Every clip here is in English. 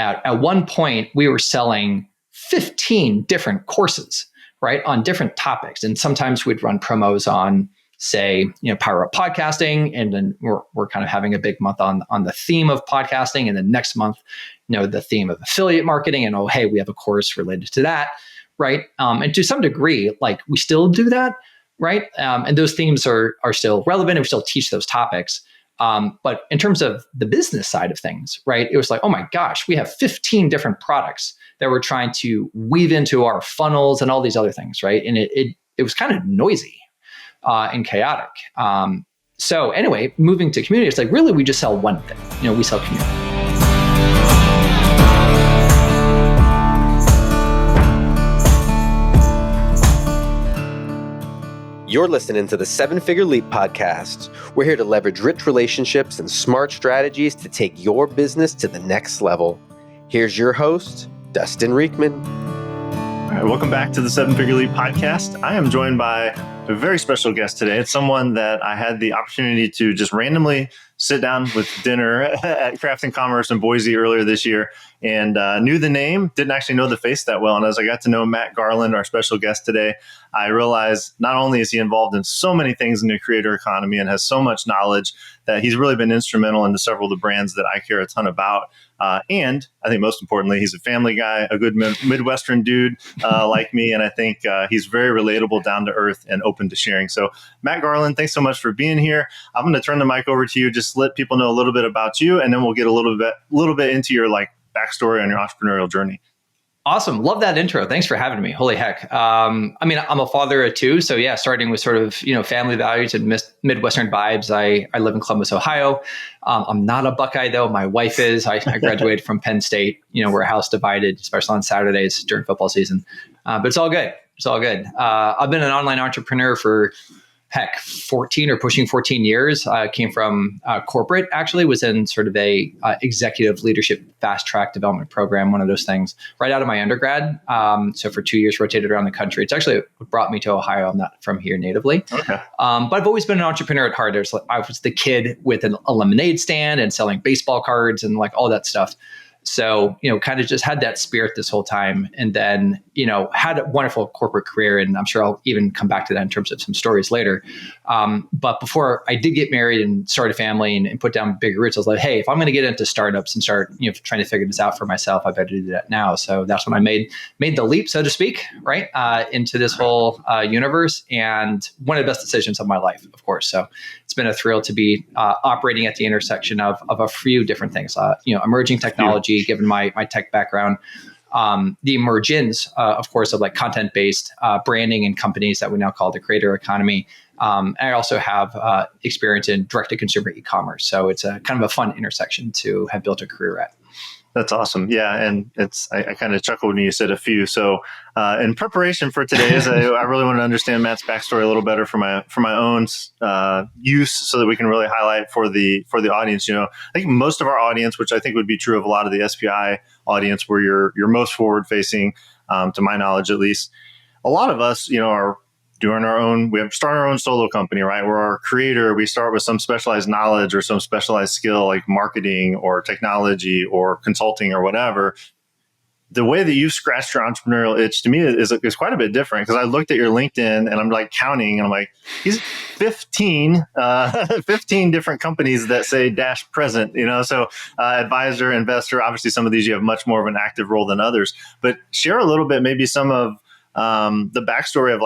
at one point we were selling 15 different courses, right, on different topics. And sometimes we'd run promos on, say, power up podcasting. And then we're kind of having a big month on the theme of podcasting. And then next month, the theme of affiliate marketing. And, oh, hey, we have a course related to that, right? And to some degree, like we still do that, right? And those themes are still relevant and we still teach those topics. But in terms of the business side of things, right, it was like, oh my gosh, we have 15 different products that we're trying to weave into our funnels and all these other things, right? And it was kind of noisy and chaotic. So anyway, moving to community, it's like, really, we just sell one thing. We sell community. You're listening to the 7-Figure Leap podcast. We're here to leverage rich relationships and smart strategies to take your business to the next level. Here's your host, Dustin Rieckman. All right, welcome back to the 7-Figure Leap podcast. I am joined by a very special guest today. It's someone that I had the opportunity to just randomly sit down with dinner at Craft and Commerce in Boise earlier this year, and knew the name, didn't actually know the face that well. And as I got to know Matt Garland, our special guest today, I realized not only is he involved in so many things in the creator economy and has so much knowledge, that he's really been instrumental into several of the brands that I care a ton about. And I think most importantly, he's a family guy, a good Midwestern dude like me. And I think he's very relatable, down to earth, and open to sharing. So Matt Garland, thanks so much for being here. I'm going to turn the mic over to you. Just let people know a little bit about you, and then we'll get a little bit into your backstory on your entrepreneurial journey. Awesome. Love that intro. Thanks for having me. Holy heck. I'm a father of two. So yeah, starting with sort of, family values and Midwestern vibes. I live in Columbus, Ohio. I'm not a Buckeye though. My wife is. I graduated from Penn State. We're house divided, especially on Saturdays during football season. But it's all good. It's all good. I've been an online entrepreneur for 14 or pushing 14 years. I came from corporate, actually, was in sort of a executive leadership fast track development program, one of those things, right out of my undergrad. So for 2 years, rotated around the country. It's actually what brought me to Ohio. I'm not from here natively. Okay. But I've always been an entrepreneur at heart. I was the kid with a lemonade stand and selling baseball cards and all that stuff. So, kind of just had that spirit this whole time, and then, had a wonderful corporate career. And I'm sure I'll even come back to that in terms of some stories later. But before I did get married and start a family and put down bigger roots, I was like, hey, if I'm going to get into startups and start, trying to figure this out for myself, I better do that now. So that's when I made the leap, so to speak, right, into this whole universe, and one of the best decisions of my life, of course. So it's been a thrill to be operating at the intersection of a few different things, emerging technology, given my tech background, the emergence, of course, of content-based branding and companies that we now call the creator economy. And I also have experience in direct-to-consumer e-commerce. So it's a kind of a fun intersection to have built a career at. That's awesome. Yeah. And I kind of chuckled when you said a few. So in preparation for today's, I really want to understand Matt's backstory a little better for my own use, so that we can really highlight for the audience. I think most of our audience, which I think would be true of a lot of the SPI audience, where you're most forward facing, to my knowledge, at least. A lot of us, are doing we have started our own solo company, right? We're our creator. We start with some specialized knowledge or some specialized skill, like marketing or technology or consulting or whatever. The way that you've scratched your entrepreneurial itch, to me, is quite a bit different, because I looked at your LinkedIn and I'm counting, and I'm like, he's 15 different companies that say --present, so advisor, investor. Obviously, some of these you have much more of an active role than others, but share a little bit, maybe some of the backstory of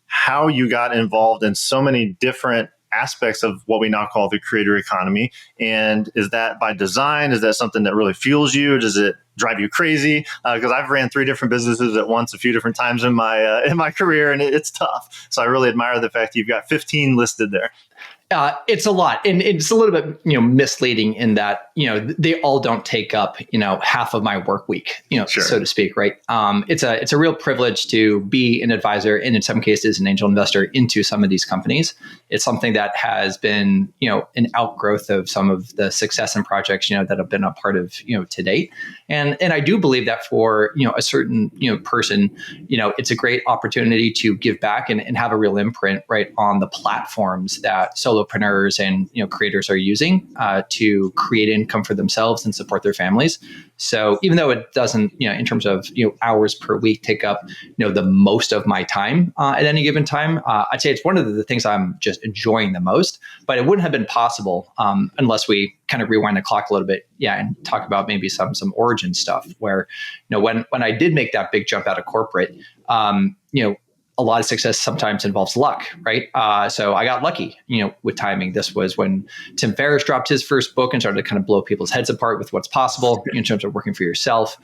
how you got involved in so many different aspects of what we now call the creator economy. And is that by design? Is that something that really fuels you? Does it drive you crazy? Because I've ran 3 different businesses at once a few different times in my career, and it's tough. So I really admire the fact that you've got 15 listed there. It's a lot, and it's a little bit, misleading in that, they all don't take up, half of my work week, sure, so to speak, right? It's a real privilege to be an advisor, and in some cases an angel investor into some of these companies. It's something that has been, an outgrowth of some of the success and projects, that have been a part of, to date. And I do believe that for, a certain, person, it's a great opportunity to give back and have a real imprint, right, on the platforms that solo solopreneurs and creators are using to create income for themselves and support their families. So even though it doesn't, in terms of hours per week, take up the most of my time at any given time, I'd say it's one of the things I'm just enjoying the most. But it wouldn't have been possible unless we kind of rewind the clock a little bit, and talk about maybe some origin stuff. Where when I did make that big jump out of corporate, a lot of success sometimes involves luck, right? So I got lucky, with timing. This was when Tim Ferriss dropped his first book and started to kind of blow people's heads apart with what's possible in terms of working for yourself.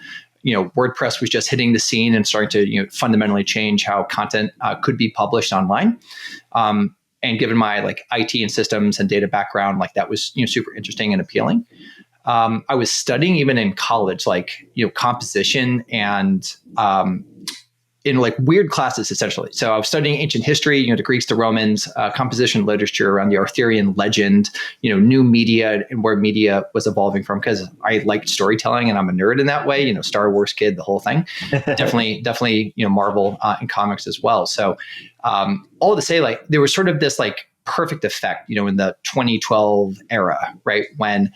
WordPress was just hitting the scene and starting to fundamentally change how content could be published online. And given my IT and systems and data background, that was super interesting and appealing. I was studying even in college, composition and in weird classes, essentially. So I was studying ancient history, the Greeks, the Romans, composition literature around the Arthurian legend, new media and where media was evolving from, because I liked storytelling and I'm a nerd in that way, Star Wars kid, the whole thing. definitely, Marvel and comics as well. So all to say, there was sort of this perfect effect, in the 2012 era, right? When,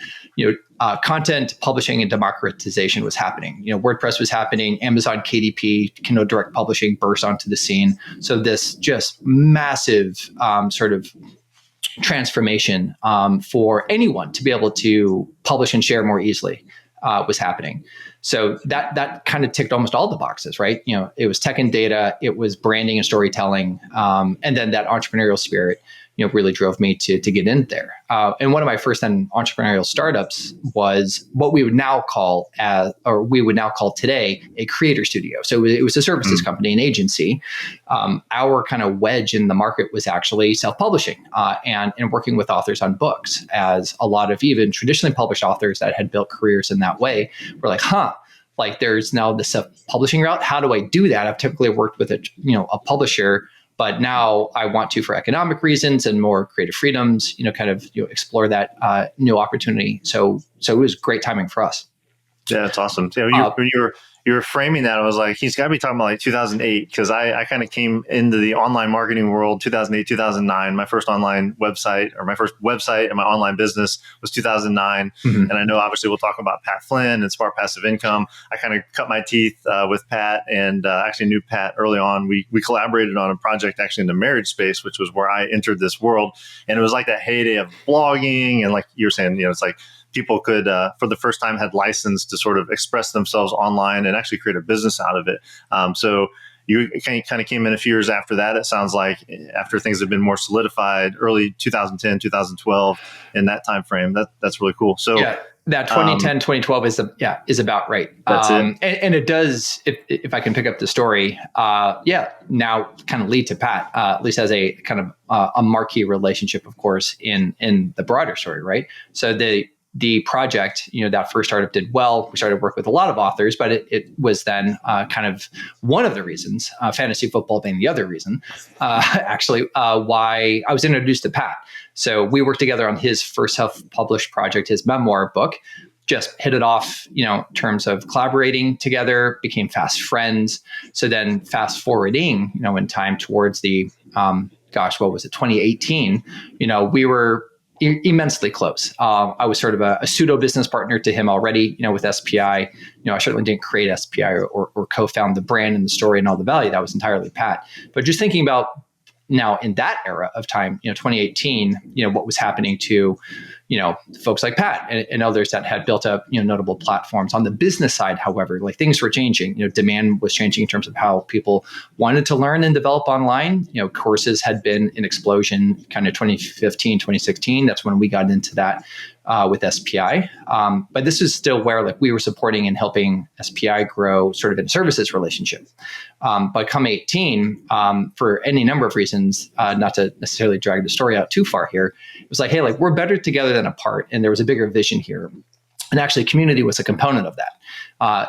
content publishing and democratization was happening. WordPress was happening, Amazon KDP, Kindle Direct Publishing burst onto the scene. So this just massive sort of transformation for anyone to be able to publish and share more easily was happening. So that kind of ticked almost all the boxes, right? It was tech and data, it was branding and storytelling, and then that entrepreneurial spirit really drove me to get in there. And one of my first then entrepreneurial startups was what we would now call today a creator studio. So it was a services company, an agency. Our kind of wedge in the market was actually self-publishing and working with authors on books, as a lot of even traditionally published authors that had built careers in that way were there's now the self-publishing route. How do I do that? I've typically worked with a publisher, but now I want to, for economic reasons and more creative freedoms, explore that new opportunity. So it was great timing for us. Yeah, that's awesome. When you were framing that, I was like, he's got to be talking about 2008, because I kind of came into the online marketing world 2008, 2009. My first online website, or my first website and my online business was 2009. And I know obviously we'll talk about Pat Flynn and Smart Passive Income. I kind of cut my teeth with Pat, and actually knew Pat early on. We collaborated on a project actually in the marriage space, which was where I entered this world. And it was that heyday of blogging. And like you were saying, it's people could, for the first time, had license to sort of express themselves online and actually create a business out of it. So you kind of came in a few years after that. It sounds like after things have been more solidified, early 2010, 2012, in that time frame. That's really cool. So yeah, that 2010, 2012 is about right. That's it. And it does, if I can pick up the story, now kind of lead to Pat, at least as a kind of a marquee relationship, of course, in the broader story, right? So the project, that first startup did well. We started to work with a lot of authors, but it was then kind of one of the reasons, fantasy football being the other reason, why I was introduced to Pat. So we worked together on his first self-published project, his memoir book, just hit it off, in terms of collaborating together, became fast friends. So then fast forwarding, in time towards the, 2018, we were immensely close. I was sort of a pseudo business partner to him already, with SPI. I certainly didn't create SPI or co-found the brand and the story and all the value. That was entirely Pat. But just thinking about now in that era of time, 2018, what was happening to, folks like Pat and others that had built up, notable platforms. On the business side, however, things were changing. Demand was changing in terms of how people wanted to learn and develop online. Courses had been in explosion kind of 2015, 2016. That's when we got into that with SPI. But this is still where we were supporting and helping SPI grow sort of in a services relationship. But come 18, for any number of reasons, not to necessarily drag the story out too far here, it was hey, we're better together than apart. And there was a bigger vision here. And actually community was a component of that.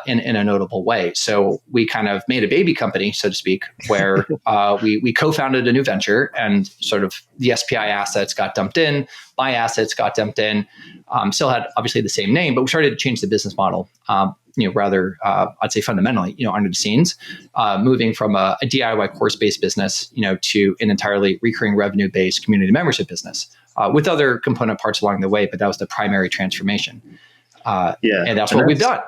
in a notable way. So we kind of made a baby company, so to speak, where we co-founded a new venture, and sort of the SPI assets got dumped in, my assets got dumped in. Still had obviously the same name, but we started to change the business model. Rather, I'd say fundamentally, under the scenes, moving from a DIY course-based business, to an entirely recurring revenue-based community membership business, with other component parts along the way. But that was the primary transformation. And that's what we've done,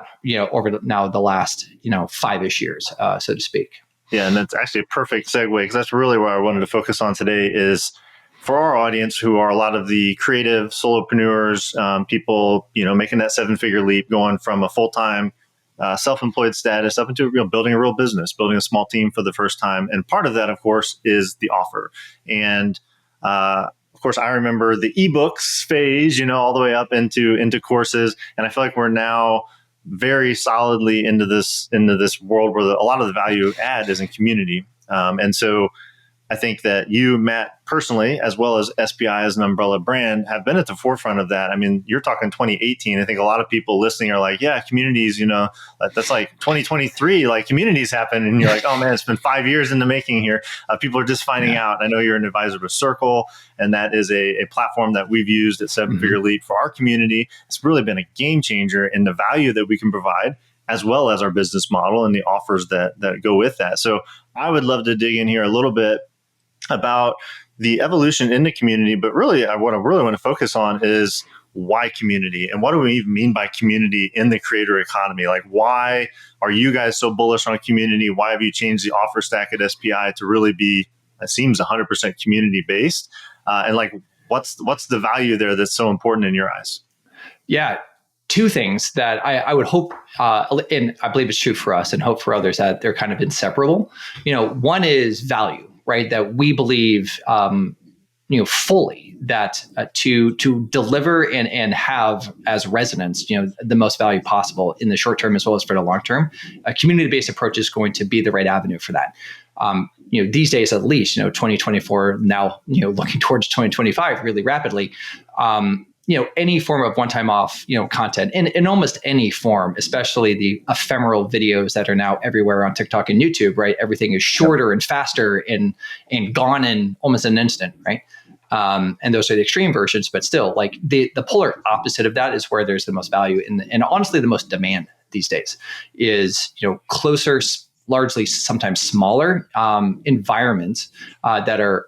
over now the last, 5-ish years, so to speak. Yeah, and that's actually a perfect segue, because that's really where I wanted to focus on today is for our audience, who are a lot of the creative solopreneurs, people, making that 7-figure leap, going from a full-time self-employed status up into building a real business, building a small team for the first time. And part of that, of course, is the offer. And of course, I remember the ebooks phase, all the way up into courses. And I feel like we're now very solidly into this world where a lot of the value add is in community. And so I think that you, Matt, personally, as well as SPI as an umbrella brand, have been at the forefront of that. I mean, you're talking 2018. I think a lot of people listening are like, yeah, communities, that's like 2023, like communities happen. And you're like, oh man, it's been 5 years in the making here. People are just finding out. I know you're an advisor to Circle, and that is a platform that we've used at 7-Figure Leap for our community. It's really been a game changer in the value that we can provide, as well as our business model and the offers that go with that. So I would love to dig in here a little bit about the evolution in the community, but really what I really want to focus on is why community, and what do we even mean by community in the creator economy? Like, why are you guys so bullish on community? Why have you changed the offer stack at SPI to really be, it seems 100% community based? And like, what's the value there that's so important in your eyes? Yeah. Two things that I would hope, and I believe it's true for us and hope for others, that they're kind of inseparable. One is value, right? That we believe, fully that to deliver and have as residents, the most value possible in the short term as well as for the long term, a community-based approach is going to be the right avenue for that. These days, at least, 2024, now, looking towards 2025 really rapidly, any form of one-time off, content in almost any form, especially the ephemeral videos that are now everywhere on TikTok and YouTube, right? Everything is shorter and faster and gone in almost an instant, right? And those are the extreme versions, but still, like the polar opposite of that is where there's the most value and honestly the most demand these days is, closer, largely sometimes smaller environments that are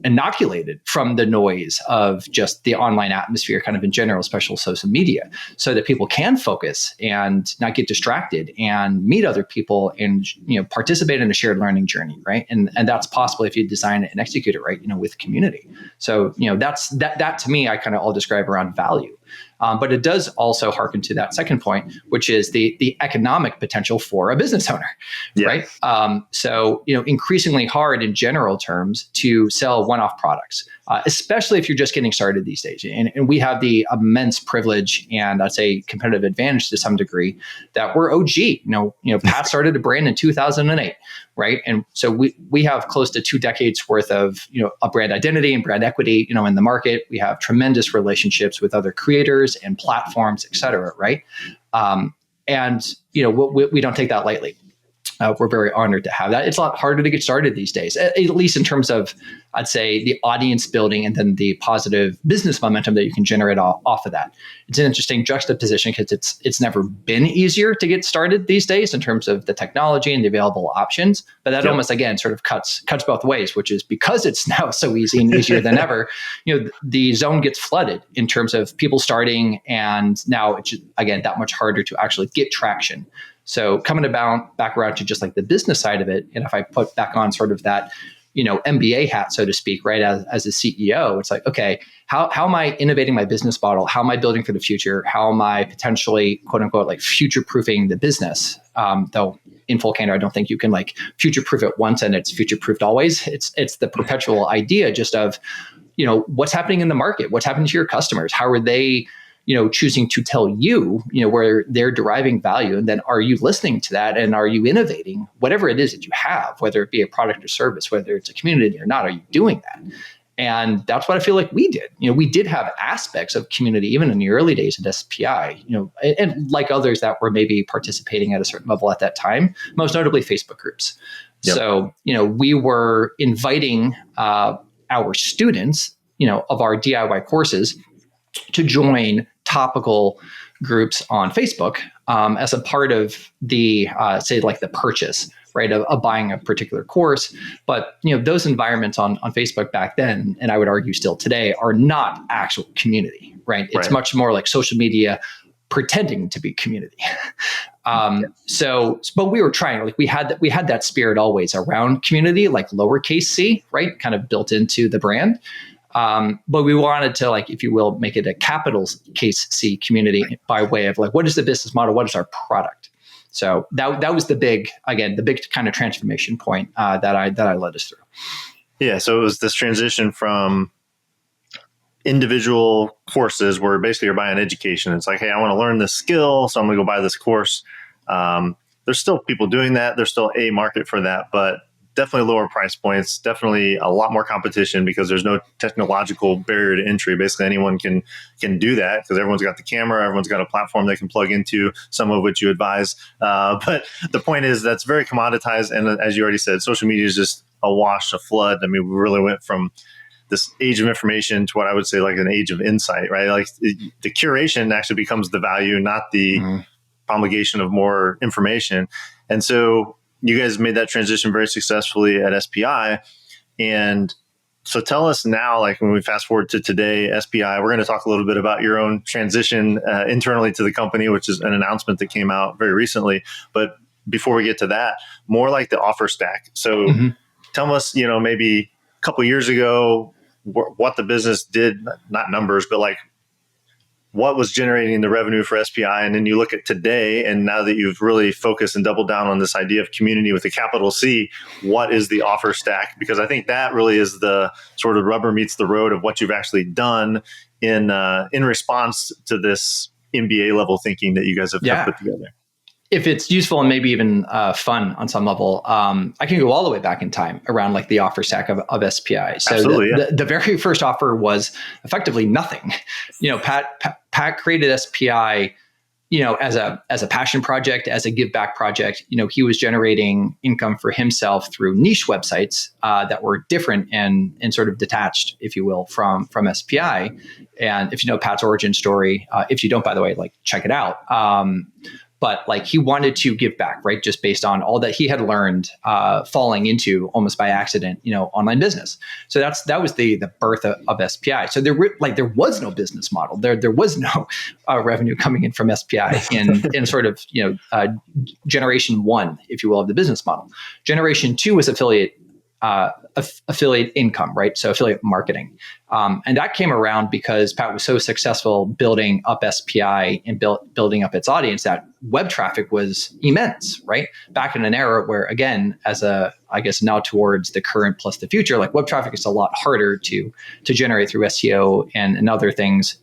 inoculated from the noise of just the online atmosphere kind of in general, especially social media, so that people can focus and not get distracted and meet other people and, participate in a shared learning journey. Right. And that's possible if you design it and execute it right, with community. So, that's that to me, I kind of all describe around value. But it does also harken to that second point, which is the economic potential for a business owner, right? So, increasingly hard in general terms to sell one-off products, especially if you're just getting started these days. And we have the immense privilege and I'd say competitive advantage to some degree that we're OG. Pat started a brand in 2008, right? And so we have close to 2 decades worth of, a brand identity and brand equity, in the market. We have tremendous relationships with other creators and platforms, et cetera, right? And we don't take that lightly. We're very honored to have that. It's a lot harder to get started these days, at least in terms of, I'd say, the audience building and then the positive business momentum that you can generate off of that. It's an interesting juxtaposition because it's never been easier to get started these days in terms of the technology and the available options. But that almost, again, sort of cuts both ways, which is because it's now so easy and easier than ever, the zone gets flooded in terms of people starting. And now it's, again, that much harder to actually get traction. So coming back around to just like the business side of it, and if I put back on sort of that, MBA hat, so to speak, right, as a CEO, it's like, okay, how am I innovating my business model? How am I building for the future? How am I potentially, quote unquote, like future-proofing the business? Though in full candor, I don't think you can like future-proof it once and it's future-proofed always. It's the perpetual idea just of, what's happening in the market? What's happening to your customers? How are they choosing to tell you, where they're deriving value, and then are you listening to that, and are you innovating whatever it is that you have, whether it be a product or service, whether it's a community or not? Are you doing that? And that's what I feel like we did. We did have aspects of community even in the early days at SPI, and like others that were maybe participating at a certain level at that time, most notably Facebook groups. Yep. So, we were inviting our students, of our DIY courses to join topical groups on Facebook as a part of the, say, like the purchase, right, of buying a particular course. But, those environments on Facebook back then, and I would argue still today, are not actual community, right? It's much more like social media pretending to be community. But we were trying, like we had that spirit always around community, like lowercase c, right, kind of built into the brand. But we wanted to, like, if you will, make it a capital case C community by way of like, what is the business model? What is our product? So that was the big kind of transformation point that I led us through. Yeah. So it was this transition from individual courses where basically you're buying education. It's like, hey, I want to learn this skill, so I'm going to go buy this course. There's still people doing that. There's still a market for that, but definitely lower price points, definitely a lot more competition because there's no technological barrier to entry. Basically, anyone can do that because everyone's got the camera, everyone's got a platform they can plug into, some of which you advise. But the point is that's very commoditized. And as you already said, social media is just a wash, a flood. I mean, we really went from this age of information to what I would say like an age of insight, right? Like the curation actually becomes the value, not the promulgation of more information. And so you guys made that transition very successfully at SPI. And so tell us now, like when we fast forward to today, SPI, we're going to talk a little bit about your own transition internally to the company, which is an announcement that came out very recently. But before we get to that, more like the offer stack. So tell us, maybe a couple of years ago, what the business did, not numbers, but like what was generating the revenue for SPI. And then you look at today, and now that you've really focused and doubled down on this idea of community with a capital C, what is the offer stack? Because I think that really is the sort of rubber meets the road of what you've actually done in response to this MBA level thinking that you guys have put together. If it's useful and maybe even fun on some level, I can go all the way back in time around like the offer stack of SPI. So the very first offer was effectively nothing. Pat created SPI, as a passion project, as a give back project. He was generating income for himself through niche websites that were different and sort of detached, if you will, from SPI. And if you know Pat's origin story, if you don't, by the way, like check it out. But like he wanted to give back, right? Just based on all that he had learned, falling into almost by accident, online business. So that was the birth of SPI. So there was no business model. There was no revenue coming in from SPI in sort of generation one, if you will, of the business model. Generation two was affiliate income, right? So affiliate marketing. And that came around because Pat was so successful building up SPI and building up its audience that web traffic was immense, right? Back in an era where, again, I guess now towards the current plus the future, like web traffic is a lot harder to generate through SEO and other things,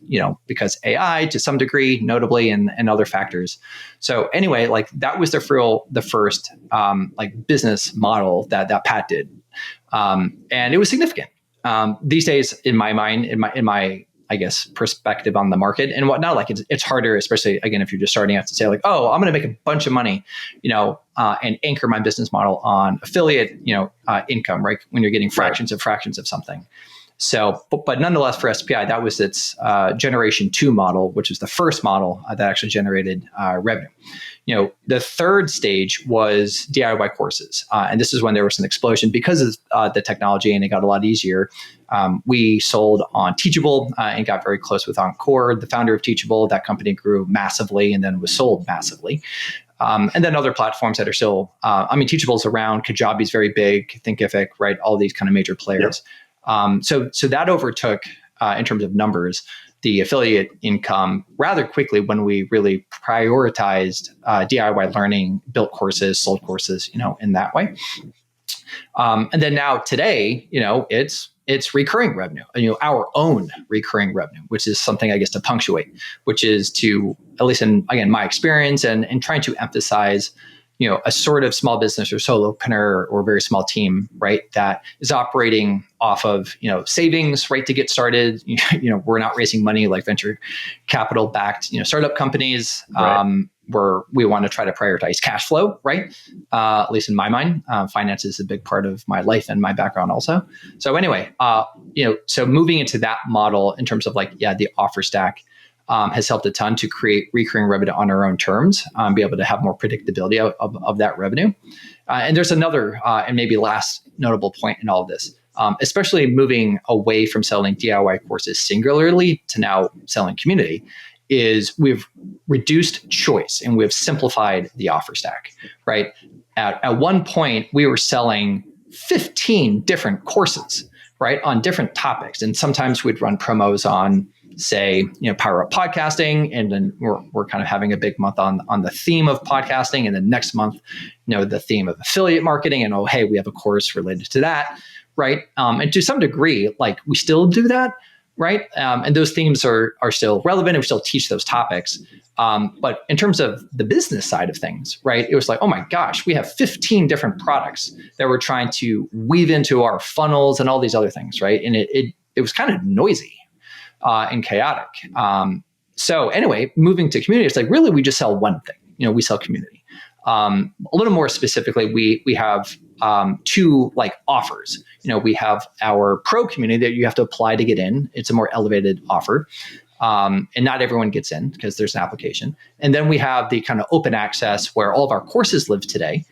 because AI to some degree, notably, and other factors. So anyway, like that was the first like business model that Pat did. And it was significant. These days, in my mind, in my I guess perspective on the market and whatnot, like it's harder, especially again if you're just starting out, to say like, oh, I'm going to make a bunch of money, and anchor my business model on affiliate, income, right? When you're getting fractions of something. So, but nonetheless, for SPI, that was its generation two model, which was the first model that actually generated revenue. The third stage was DIY courses. And this is when there was an explosion because of the technology, and it got a lot easier. We sold on Teachable and got very close with Encore, the founder of Teachable. That company grew massively and then was sold massively. And then other platforms that are still, Teachable's around, Kajabi's very big, Thinkific, right? All these kind of major players. Yep. So that overtook, in terms of numbers, the affiliate income rather quickly when we really prioritized DIY learning, built courses, sold courses, in that way. And then now today, it's recurring revenue, our own recurring revenue, which is something I guess to punctuate, which is to, at least in, again, my experience and trying to emphasize, a sort of small business or solopreneur or very small team, right, that is operating off of, savings, right, to get started. We're not raising money like venture capital backed, startup companies. Right. Where we want to try to prioritize cash flow, right? At least in my mind, finance is a big part of my life and my background also. So anyway, so moving into that model in terms of the offer stack has helped a ton to create recurring revenue on our own terms, be able to have more predictability of that revenue. And there's another and maybe last notable point in all of this, especially moving away from selling DIY courses singularly to now selling community, is we've reduced choice and we've simplified the offer stack, right? At one point, we were selling 15 different courses, right, on different topics. And sometimes we'd run promos on, say, power up podcasting. And then we're kind of having a big month on the theme of podcasting. And then next month, the theme of affiliate marketing. And, oh, hey, we have a course related to that, right? And to some degree, we still do that, right? And those themes are still relevant and we still teach those topics. But in terms of the business side of things, right, it was like, oh my gosh, we have 15 different products that we're trying to weave into our funnels and all these other things, right? And it was kind of noisy and chaotic. So anyway, moving to community, it's really we just sell one thing. We sell community. A little more specifically, we have two offers. We have our pro community that you have to apply to get in. It's a more elevated offer. And not everyone gets in because there's an application. And then we have the kind of open access where all of our courses live today,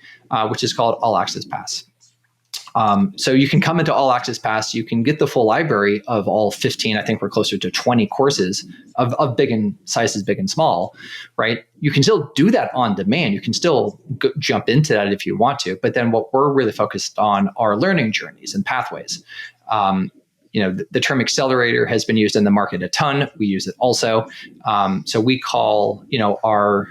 which is called All Access Pass. So you can come into All Access Pass, you can get the full library of all 15, I think we're closer to 20 courses of big and sizes, big and small, right? You can still do that on demand. You can still jump into that if you want to. But then what we're really focused on are learning journeys and pathways. The term accelerator has been used in the market a ton. We use it also. So we call, our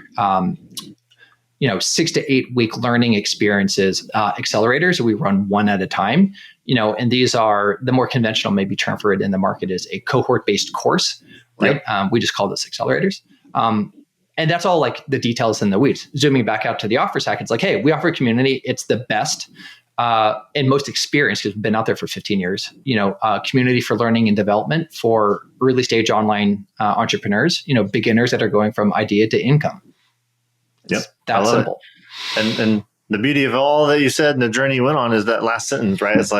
6 to 8 week learning experiences accelerators. We run one at a time, and these are the more conventional maybe term for it in the market is a cohort-based course, right? Yep. We just call this accelerators. And that's all the details in the weeds. Zooming back out to the offer stack, it's hey, we offer community. It's the best and most experienced because we've been out there for 15 years, community for learning and development for early stage online entrepreneurs, beginners that are going from idea to income. Yep. That's simple. And the beauty of all that you said and the journey you went on is that last sentence, right? It's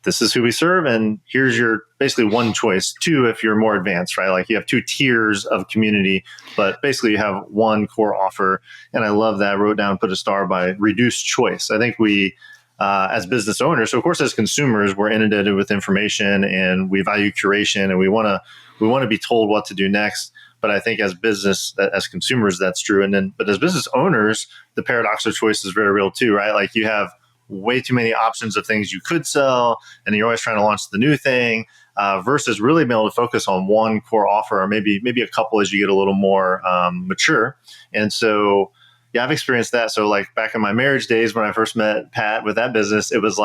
this is who we serve. And here's your basically one choice. Two, if you're more advanced, right? You have 2 tiers of community, but basically you have one core offer. And I love that. I wrote down, put a star by reduced choice. I think we, as business owners, so of course, as consumers, we're inundated with information and we value curation and we want to be told what to do next. But I think as consumers, that's true. But as business owners, the paradox of choice is very real too, right? You have way too many options of things you could sell, and you're always trying to launch the new thing, versus really being able to focus on one core offer, or maybe a couple as you get a little more mature. And so, yeah, I've experienced that. So back in my marriage days when I first met Pat with that business, it was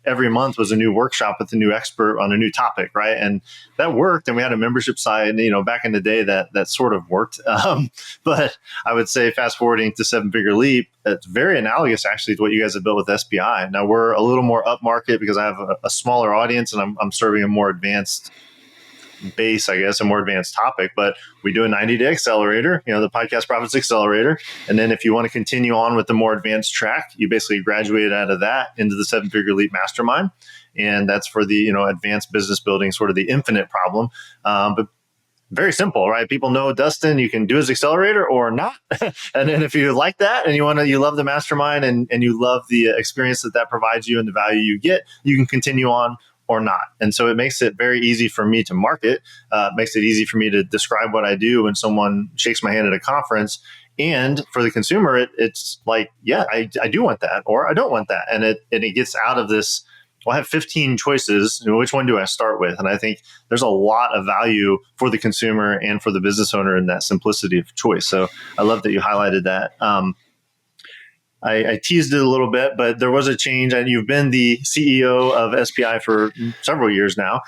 every month was a new workshop with a new expert on a new topic, right? And that worked. And we had a membership site, back in the day that sort of worked. But I would say fast forwarding to 7-Figure Leap, it's very analogous actually to what you guys have built with SPI. Now we're a little more upmarket because I have a smaller audience and I'm serving a more advanced base, I guess, a more advanced topic, but we do a 90-day accelerator, the Podcast Profits Accelerator. And then if you want to continue on with the more advanced track, you basically graduate out of that into the 7-Figure Leap Mastermind. And that's for the, advanced business building, sort of the infinite problem. But very simple, right? People know, Dustin, you can do his accelerator or not. And then if you like that and you love the mastermind and you love the experience that provides you and the value you get, you can continue on or not. And so it makes it very easy for me to market, makes it easy for me to describe what I do when someone shakes my hand at a conference. And for the consumer, it's yeah, I do want that, or I don't want that. And it gets out of this, well, I have 15 choices. Which one do I start with? And I think there's a lot of value for the consumer and for the business owner in that simplicity of choice. So I love that you highlighted that. I teased it a little bit, but there was a change, and you've been the CEO of SPI for several years now.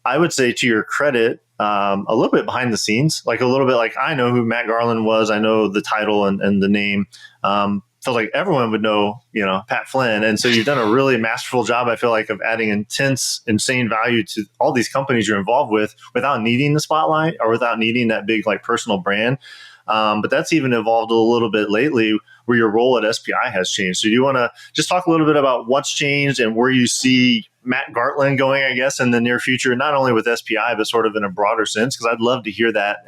I would say to your credit, a little bit behind the scenes, like a little bit like I know who Matt Garland was. I know the title and the name. Felt like everyone would know, Pat Flynn. And so you've done a really masterful job, I feel like, of adding insane value to all these companies you're involved with without needing the spotlight or without needing that big like personal brand. But that's even evolved a little bit lately where your role at SPI has changed. So do you want to just talk a little bit about what's changed and where you see Matt Gartland going, I guess, in the near future, not only with SPI, but sort of in a broader sense? Because I'd love to hear that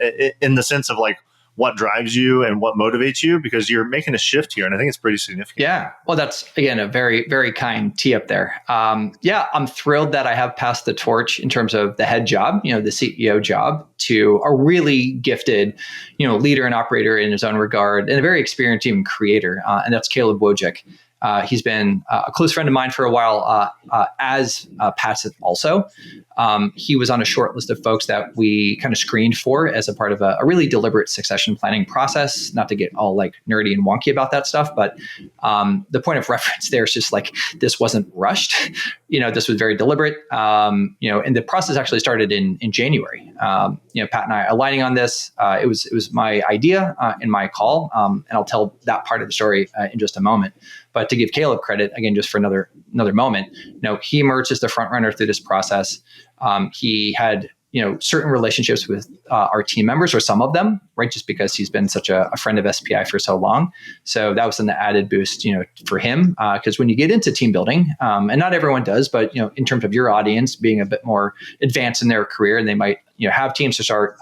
in the sense of like, what drives you and what motivates you, because you're making a shift here. And I think it's pretty significant. Yeah. Well, that's, again, a very, very kind tee up there. I'm thrilled that I have passed the torch in terms of the head job, the CEO job, to a really gifted, leader and operator in his own regard, and a very experienced team creator. And that's Caleb Wojcik. He's been a close friend of mine for a while, as Pat also. He was on a short list of folks that we kind of screened for as a part of a really deliberate succession planning process. Not to get all like nerdy and wonky about that stuff, but the point of reference there is just like, this wasn't rushed. This was very deliberate. And the process actually started in January. Pat and I aligning on this. It was my idea and my call, and I'll tell that part of the story in just a moment. But to give Caleb credit, again, just for another moment, he emerged as the front runner through this process. He had, certain relationships with our team members, or some of them, right? Just because he's been such a friend of SPI for so long. So that was an added boost, for him. Because when you get into team building, and not everyone does, but, in terms of your audience being a bit more advanced in their career, and they might, have teams to start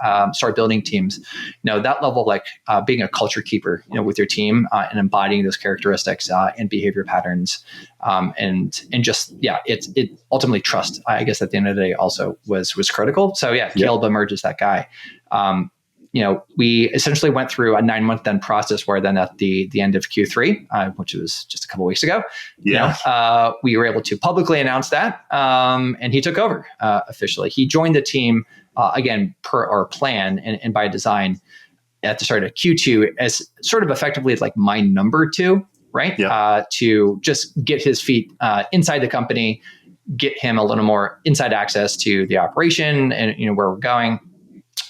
building teams, that level of like being a culture keeper, with your team and embodying those characteristics and behavior patterns. And just, it ultimately trust, I guess at the end of the day also was critical. So Caleb emerges that guy. We essentially went through a 9-month then process where then at the end of Q3, which was just a couple of weeks ago, we were able to publicly announce that, and he took over officially. He joined the team again per our plan and by design at the start of Q2 as sort of effectively like my number 2, right? To just get his feet inside the company, get him a little more inside access to the operation and where we're going.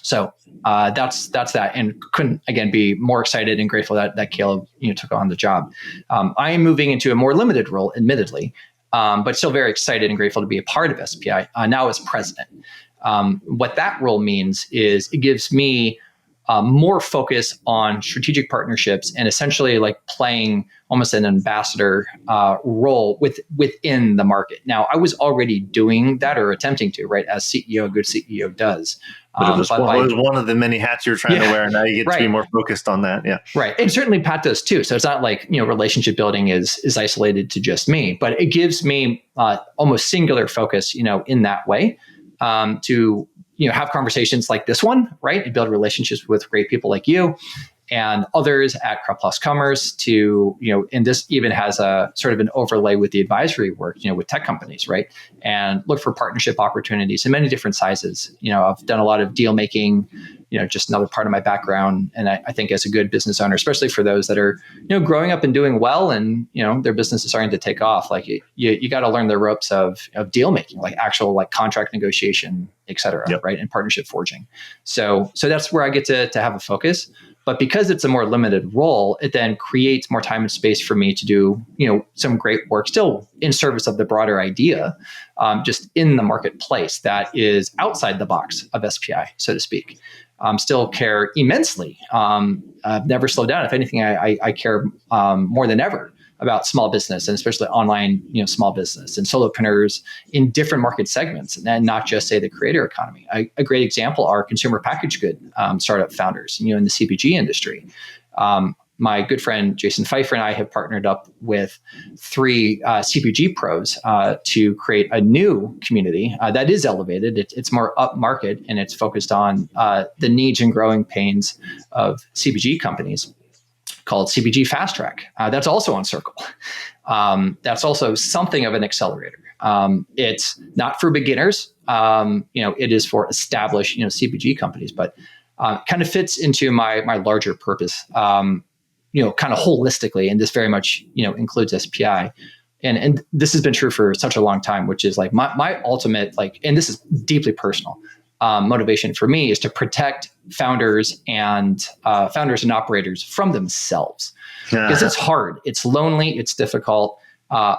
So that's that, and couldn't again be more excited and grateful that Caleb took on the job. I am moving into a more limited role, admittedly, but still very excited and grateful to be a part of SPI now as president. What that role means is it gives me more focus on strategic partnerships and essentially like playing almost an ambassador role within the market. Now, I was already doing that or attempting to, right? As CEO, a good CEO does. But it was one of the many hats you're trying to wear. Now you get to be more focused on that. Yeah. Right. And certainly Pat does too. So it's not like, relationship building is isolated to just me, but it gives me almost singular focus, in that way to, have conversations like this one, right? And build relationships with great people like you and others at Crop Plus Commerce to, and this even has a sort of an overlay with the advisory work, with tech companies, right? And look for partnership opportunities in many different sizes. I've done a lot of deal making, just another part of my background. And I think as a good business owner, especially for those that are, growing up and doing well and, their business is starting to take off, like you got to learn the ropes of deal making, like actual like contract negotiation, et cetera, right? And partnership forging. So that's where I get to have a focus. But because it's a more limited role, it then creates more time and space for me to do, some great work still in service of the broader idea, just in the marketplace that is outside the box of SPI, so to speak. Still care immensely. I've never slowed down. If anything, I care more than ever about small business and especially online, small business and solopreneurs in different market segments and not just say the creator economy. A great example are consumer packaged good startup founders, in the CPG industry. My good friend Jason Pfeiffer and I have partnered up with 3 CPG pros to create a new community that is elevated. It's more upmarket and it's focused on the needs and growing pains of CPG companies, called CPG Fast Track. That's also on Circle. That's also something of an accelerator. It's not for beginners. It is for established, CPG companies, but kind of fits into my larger purpose, kind of holistically. And this very much, includes SPI and this has been true for such a long time, which is like my ultimate, like, and this is deeply personal, motivation for me is to protect founders and operators from themselves, because it's hard, it's lonely, it's difficult.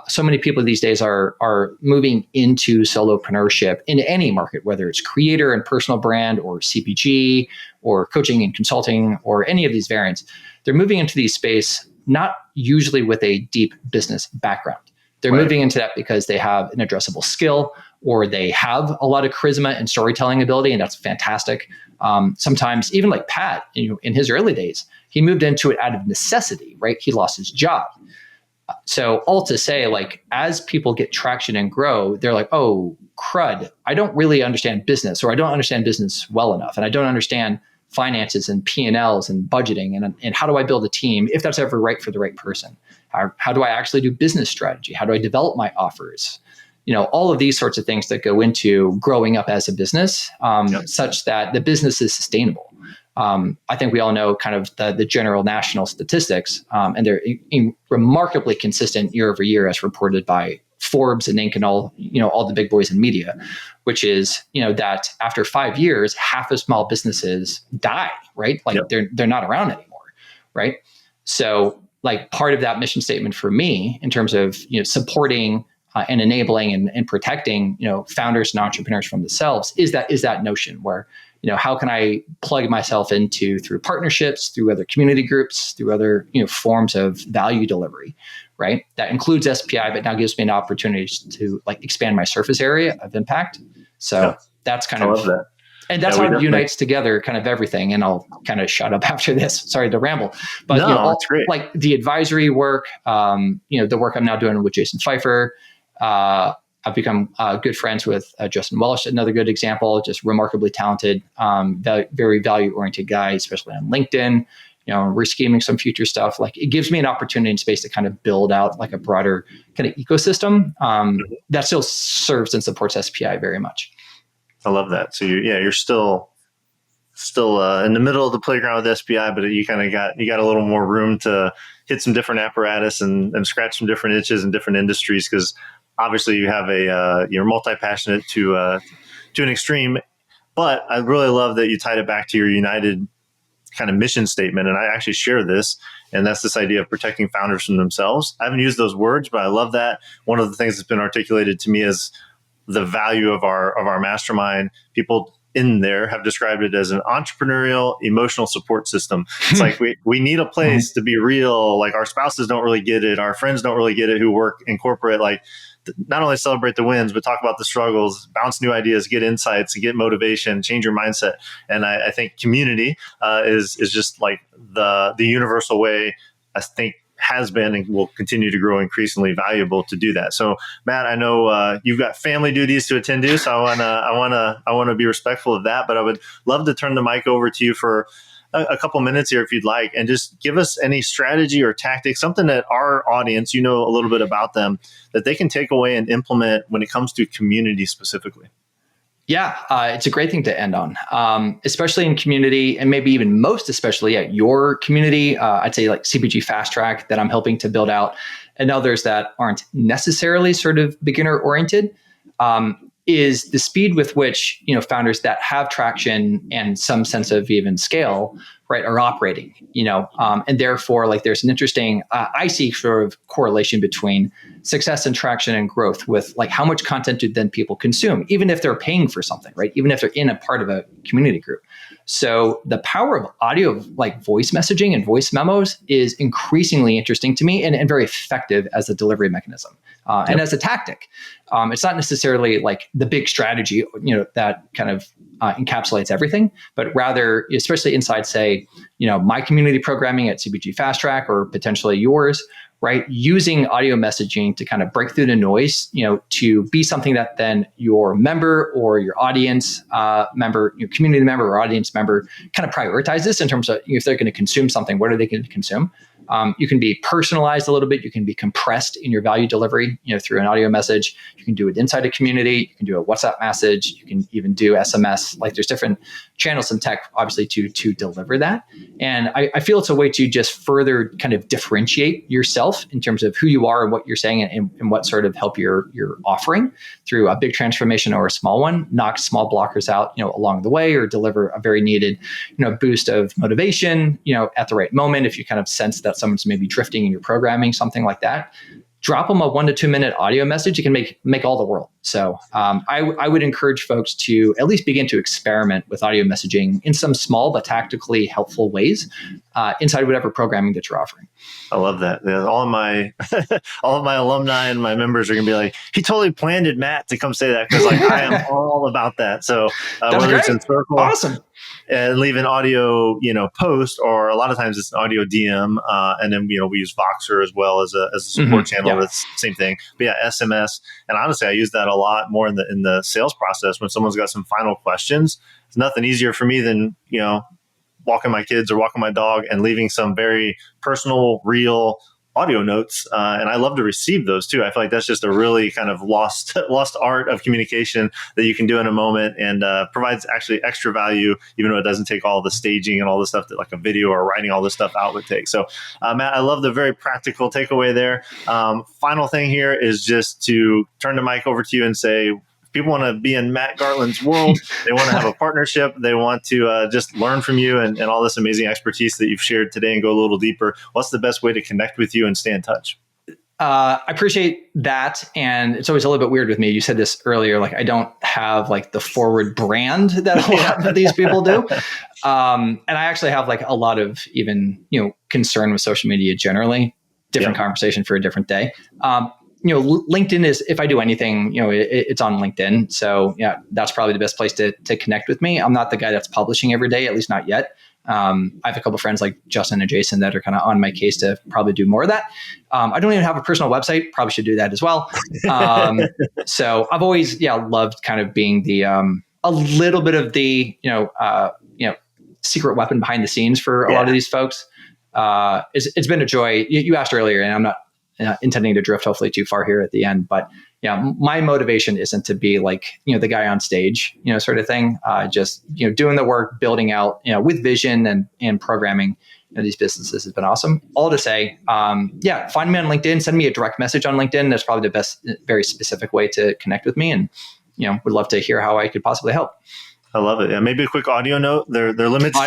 So many people these days are moving into solopreneurship in any market, whether it's creator and personal brand or CPG or coaching and consulting or any of these variants. They're moving into these space, not usually with a deep business background. They're moving into that because they have an addressable skill, or they have a lot of charisma and storytelling ability, and that's fantastic. Sometimes even like Pat, in his early days, he moved into it out of necessity, right? He lost his job. So all to say, like, as people get traction and grow, they're like, oh, crud, I don't really understand business, or I don't understand business well enough, and I don't understand finances and P&Ls and budgeting, and how do I build a team if that's ever right for the right person? How do I actually do business strategy? How do I develop my offers? All of these sorts of things that go into growing up as a business, such that the business is sustainable. I think we all know kind of the general national statistics, and they're remarkably consistent year over year, as reported by Forbes and Inc. and all the big boys in media, which is, that after 5 years, half of small businesses die, right? Like they're not around anymore, right? So like part of that mission statement for me in terms of, supporting and enabling and protecting, founders and entrepreneurs from themselves is that notion where, how can I plug myself into through partnerships, through other community groups, through other, forms of value delivery, right? That includes SPI, but now gives me an opportunity to like expand my surface area of impact. So that's kind of, that. And that's how it unites together kind of everything. And I'll kind of shut up after this. Sorry to ramble, but that's great. Like the advisory work, the work I'm now doing with Jason Pfeiffer. I've become good friends with Justin Welsh, another good example, just remarkably talented, very value-oriented guy, especially on LinkedIn. We're scheming some future stuff. Like it gives me an opportunity in space to kind of build out like a broader kind of ecosystem that still serves and supports SPI very much. I love that. So you're still in the middle of the playground with SPI, but you kind of got a little more room to hit some different apparatus and scratch some different itches in different industries, because obviously you have you're multi-passionate to an extreme. But I really love that you tied it back to your United kind of mission statement, and I actually share this, and that's this idea of protecting founders from themselves. I haven't used those words, but I love that. One of the things that's been articulated to me is the value of our mastermind. People in there have described it as an entrepreneurial emotional support system. It's like we need a place to be real. Like our spouses don't really get it. Our friends don't really get it who work in corporate. Like not only celebrate the wins, but talk about the struggles, bounce new ideas, get insights, get motivation, change your mindset. And I think community is just like the universal way, I think, has been and will continue to grow increasingly valuable to do that. So Matt, I know you've got family duties to attend to, so I want to be respectful of that, but I would love to turn the mic over to you for a couple minutes here if you'd like, and just give us any strategy or tactic, something that our audience, a little bit about them, that they can take away and implement when it comes to community specifically. Yeah, it's a great thing to end on, especially in community, and maybe even most especially at your community. I'd say like CPG Fast Track that I'm helping to build out, and others that aren't necessarily sort of beginner oriented, is the speed with which founders that have traction and some sense of even scale, right, are operating. And therefore, like there's an interesting, I see sort of correlation between success and traction and growth with like how much content do then people consume, even if they're paying for something, right? Even if they're in a part of a community group. So the power of audio, like voice messaging and voice memos, is increasingly interesting to me and very effective as a delivery mechanism and as a tactic. It's not necessarily like the big strategy, that kind of encapsulates everything, but rather, especially inside, say, my community programming at CPG Fast Track or potentially yours, right? Using audio messaging to kind of break through the noise, to be something that then your member or your audience member, your community member or audience member kind of prioritizes in terms of if they're going to consume something, what are they going to consume? You can be personalized a little bit. You can be compressed in your value delivery, through an audio message. You can do it inside a community. You can do a WhatsApp message. You can even do SMS. Like there's different channels in tech, obviously, to deliver that. And I feel it's a way to just further kind of differentiate yourself in terms of who you are and what you're saying and what sort of help you're offering through a big transformation or a small one. Knock small blockers out, along the way, or deliver a very needed, boost of motivation, at the right moment. If you kind of sense that someone's maybe drifting in your programming, something like that, drop them a 1 to 2 minute audio message. It can make all the world. So I would encourage folks to at least begin to experiment with audio messaging in some small but tactically helpful ways inside whatever programming that you're offering. I love that. All of my all of my alumni and my members are gonna be like, he totally planned it, Matt, to come say that, because like I am all about that. So whether it's in Circle, awesome, and leave an audio, post, or a lot of times it's an audio DM, and then we use Voxer as well as a support channel. Yeah. That's the same thing. But yeah, SMS, and honestly, I use that a lot more in the sales process when someone's got some final questions. It's nothing easier for me than walking my kids or walking my dog and leaving some very personal, real audio notes. And I love to receive those too. I feel like that's just a really kind of lost art of communication that you can do in a moment, and provides actually extra value, even though it doesn't take all the staging and all the stuff that like a video or writing all this stuff out would take. So Matt, I love the very practical takeaway there. Final thing here is just to turn the mic over to you and say, people want to be in Matt Gartland's world. They want to have a partnership. They want to just learn from you and all this amazing expertise that you've shared today and go a little deeper. What's the best way to connect with you and stay in touch? I appreciate that. And it's always a little bit weird with me. You said this earlier, like I don't have like the forward brand that a lot of these people do. And I actually have like a lot of even, concern with social media generally. Different conversation for a different day. LinkedIn is, if I do anything, it's on LinkedIn. So yeah, that's probably the best place to connect with me. I'm not the guy that's publishing every day, at least not yet. I have a couple of friends like Justin and Jason that are kind of on my case to probably do more of that. I don't even have a personal website. Probably should do that as well. So I've always, loved kind of being the, a little bit of the, secret weapon behind the scenes for a lot of these folks. It's been a joy. You asked earlier, and I'm not intending to drift hopefully too far here at the end, but my motivation isn't to be like, the guy on stage, sort of thing. Just, doing the work, building out, with vision and programming, these businesses has been awesome. All to say, find me on LinkedIn, send me a direct message on LinkedIn. That's probably the best, very specific way to connect with me, and, would love to hear how I could possibly help. I love it. Yeah, maybe a quick audio note. They're limited.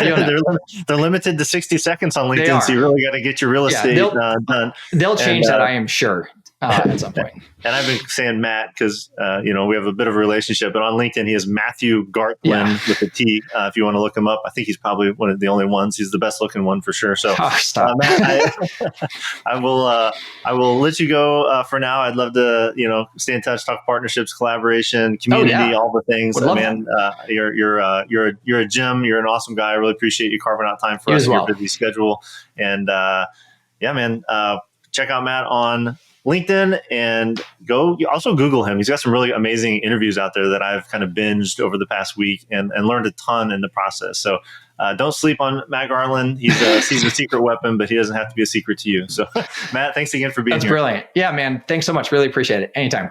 They're limited to 60 seconds on LinkedIn, so you really got to get your real estate done. They'll change that, I am sure, at some point. And I've been saying Matt because we have a bit of a relationship. But on LinkedIn, he is Matthew Gartland with a T. If you want to look him up, I think he's probably one of the only ones. He's the best looking one for sure. So, Matt, I will let you go for now. I'd love to stay in touch, talk partnerships, collaboration, community, all the things. Man, you're a gem. You're an awesome guy. I really appreciate you carving out time for us in your busy schedule. And man, check out Matt on LinkedIn, and also Google him. He's got some really amazing interviews out there that I've kind of binged over the past week and learned a ton in the process. So don't sleep on Matt Garland. He's a secret weapon, but he doesn't have to be a secret to you. So Matt, thanks again for being here. That's brilliant. Yeah, man. Thanks so much. Really appreciate it. Anytime.